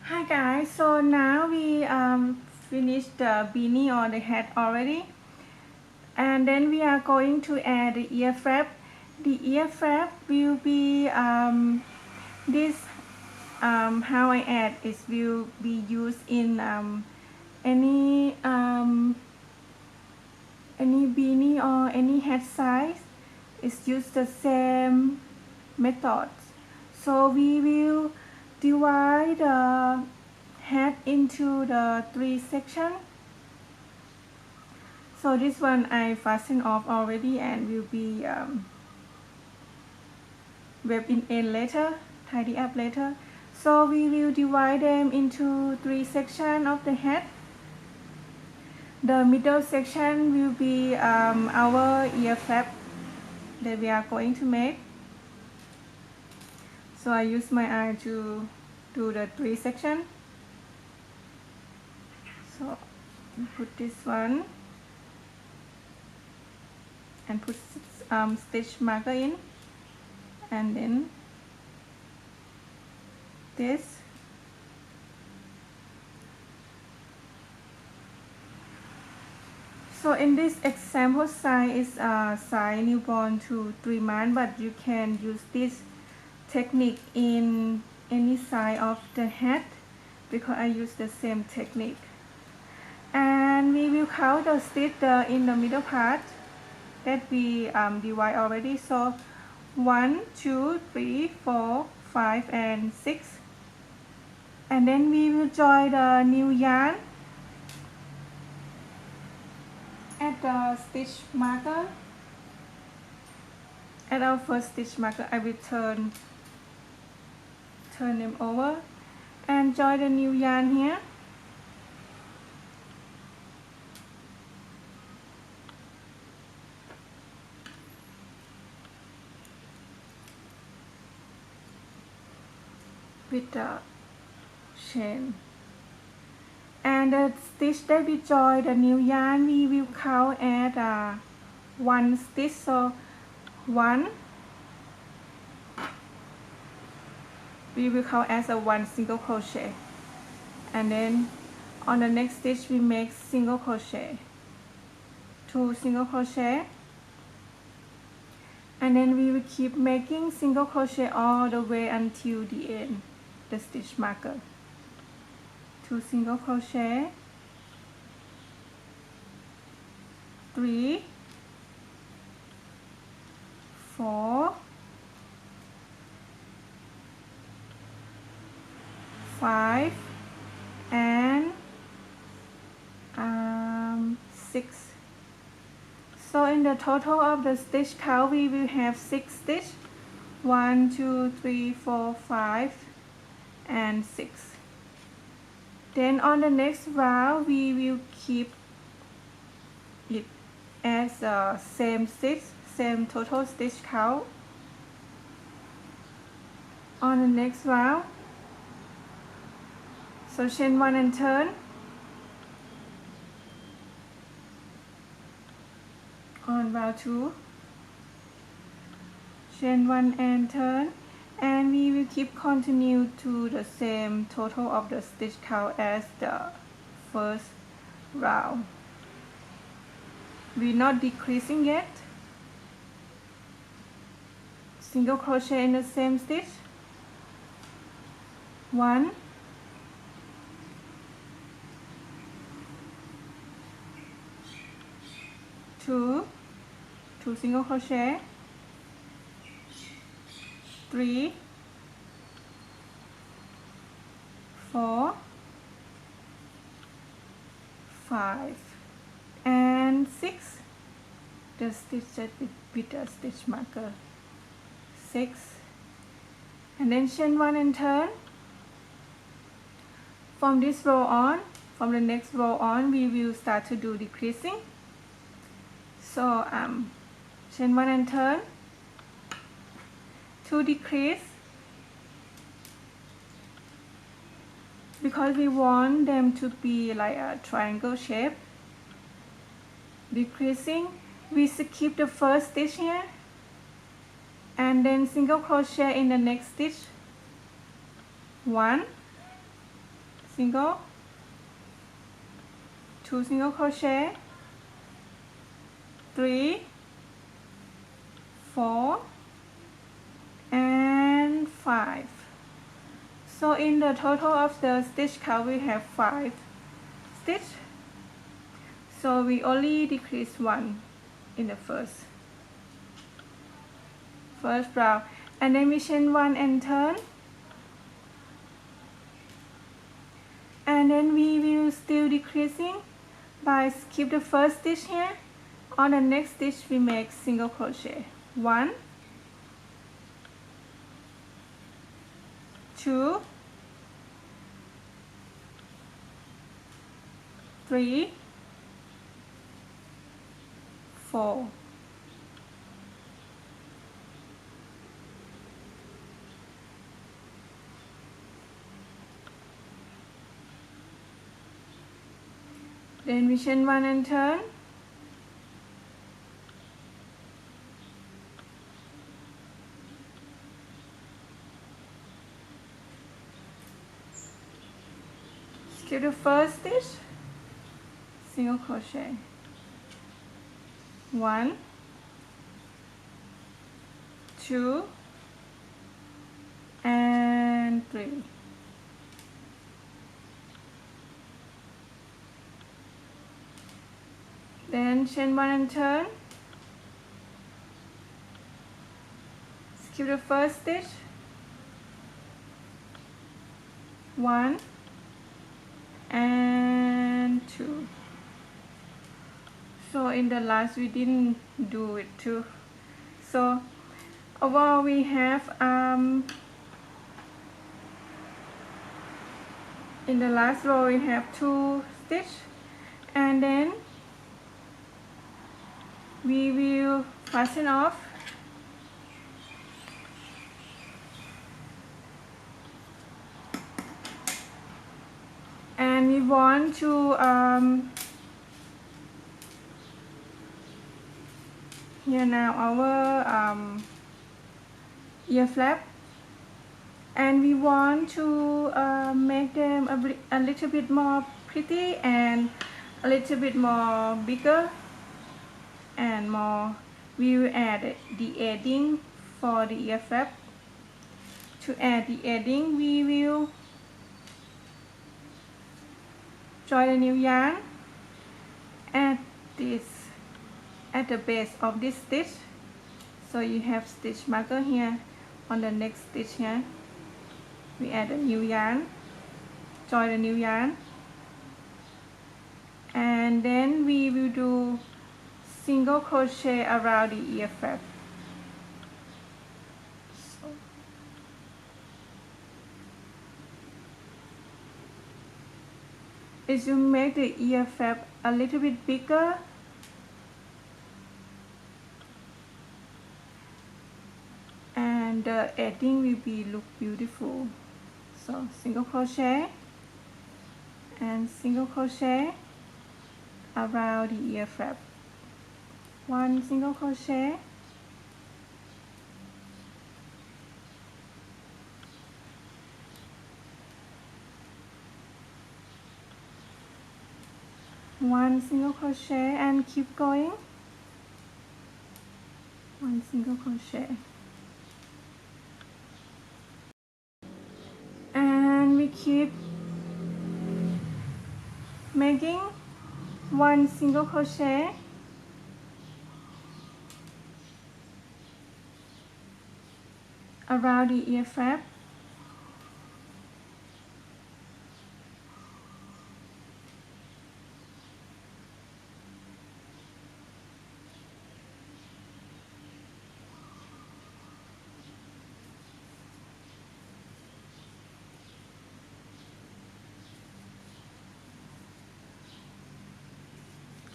Hi guys, so now we finished the beanie or the hat already, and then we are going to add the ear flap. The ear flap will be this how I add is will be used in any any beanie or any hat size. It's used the same method. So we will divide the hat into the 3 sections. So this one I fasten off already and will be web in end later, tidy up later. So we will divide them into 3 sections of the hat. The middle section will be our ear flap that we are going to make. So I use my eye to do the 3 sections. So put this one and put stitch marker in, and then this. So in this example size is size newborn to 3 months, but you can use this technique in any size of the hat because I use the same technique. And we will count the stitch in the middle part that we divide already. So 1, 2, 3, 4, 5, and 6. And then we will join the new yarn at the stitch marker. At our first stitch marker, I will turn them over and join the new yarn here. With the chain, and the stitch that we join the new yarn, we will count at 1 stitch. So 1, we will count as a 1 single crochet, and then on the next stitch we make single crochet, 2 single crochet, and then we will keep making single crochet all the way until the end, the stitch marker. 2 single crochet, 3, 4, 5, and 6. So in the total of the stitch count, we will have 6 stitches. 1, 2, 3, 4, 5, and 6. Then on the next round, we will keep it as the same stitch, same total stitch count. On the next round, so chain 1 and turn. On round 2, chain 1 and turn, and we will keep continue to the same total of the stitch count as the first round. We're not decreasing yet. Single crochet in the same stitch. 1, 2, 2 single crochet, 3, 4, 5, and 6. The stitch that with the stitch marker, 6, and then chain 1 and turn. From this row on, from the next row on, we will start to do decreasing. So chain 1 and turn. To decrease, because we want them to be like a triangle shape. Decreasing, we skip the first stitch here, and then single crochet in the next stitch. 1, single, 2 single crochet, 3, 4 and 5. So in the total of the stitch count we have 5 stitch, so we only decrease 1 in the first round, and then we chain 1 and turn, and then we will still decreasing by skip the first stitch here. On the next stitch we make single crochet, 1, 2, 3, 4, then we chain 1 and turn, skip the first stitch, single crochet, 1, 2 and 3. Then chain 1 and turn, skip the first stitch, 1 and 2. So in the last we didn't do it too. So overall we have in the last row we have 2 stitch, and then we will fasten off and we want to here now our ear flap, and we want to make them a little bit more pretty and a little bit more bigger and more. We will add the edding for the ear flap. To add the edding, we will join a new yarn at the base of this stitch. So you have stitch marker here. On the next stitch here we add a new yarn, join a new yarn, and then we will do single crochet around the ear flap. So as you make the ear flap a little bit bigger, and the edding will be look beautiful. So single crochet and single crochet around the ear flap, 1 single crochet, one single crochet, and keep going, 1 single crochet, and we keep making 1 single crochet around the ear flap,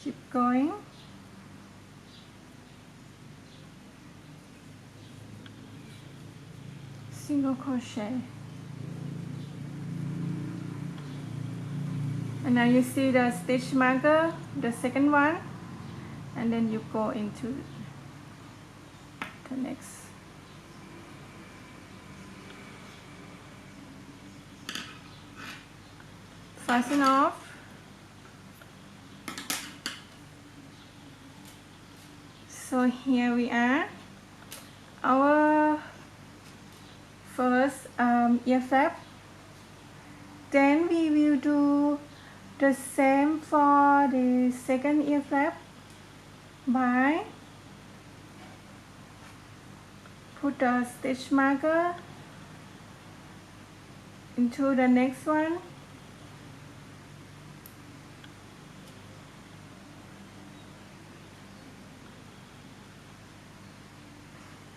keep going, single crochet, and now you see the stitch marker, the second one, and then you go into the next. fasten off. So here we are, our first ear flap. Then we will do the same for the second ear flap by put a stitch marker into the next one.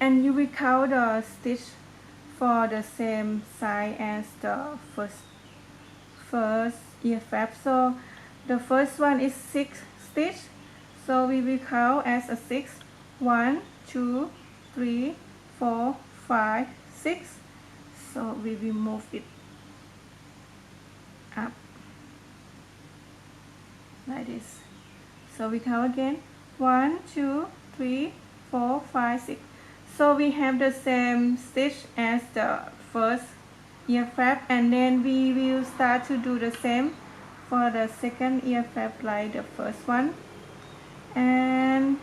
And you will count the stitch for the same size as the first ear flap. So the first one is 6 stitch, so we will count as a 6. 1, 2, 3, 4, 5, 6. So we will move it up like this. So we count again. 1, 2, 3, 4, 5, 6. So we have the same stitch as the first ear flap, and then we will start to do the same for the second ear flap like the first one. And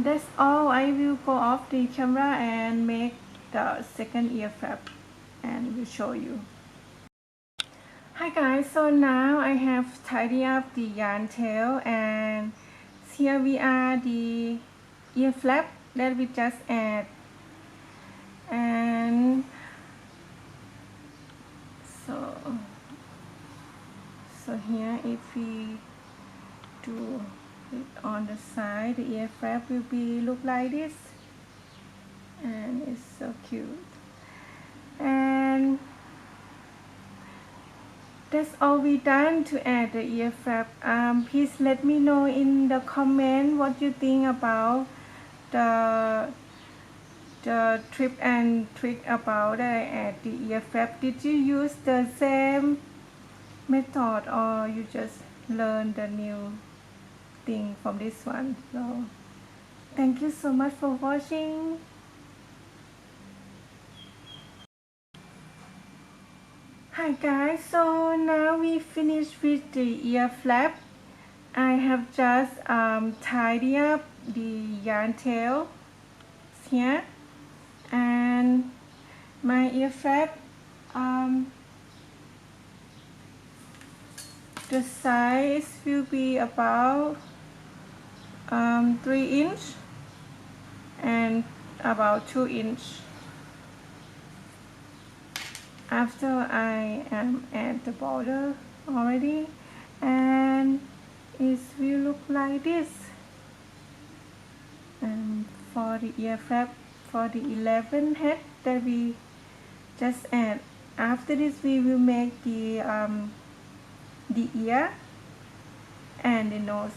that's all. I will go off the camera and make the second ear flap and will show you. Hi guys, so now I have tidied up the yarn tail, and here we are the ear flap that we just add. And so here, if we do it on the side, the ear flap will be look like this, and it's so cute. And that's all we done to add the ear flap. Please let me know in the comment what you think about the tip and trick about add the ear flap. Did you use the same method, or you just learn the new thing from this one? So thank you so much for watching. Hi guys, so now we finished with the ear flap. I have just tidied up the yarn tail here, and my ear flap, the size will be about 3 inch and about 2 inch. After I am at the border already, and it will look like this. And for the ear flap, for the 11 head that we just add, after this we will make the ear and the nose.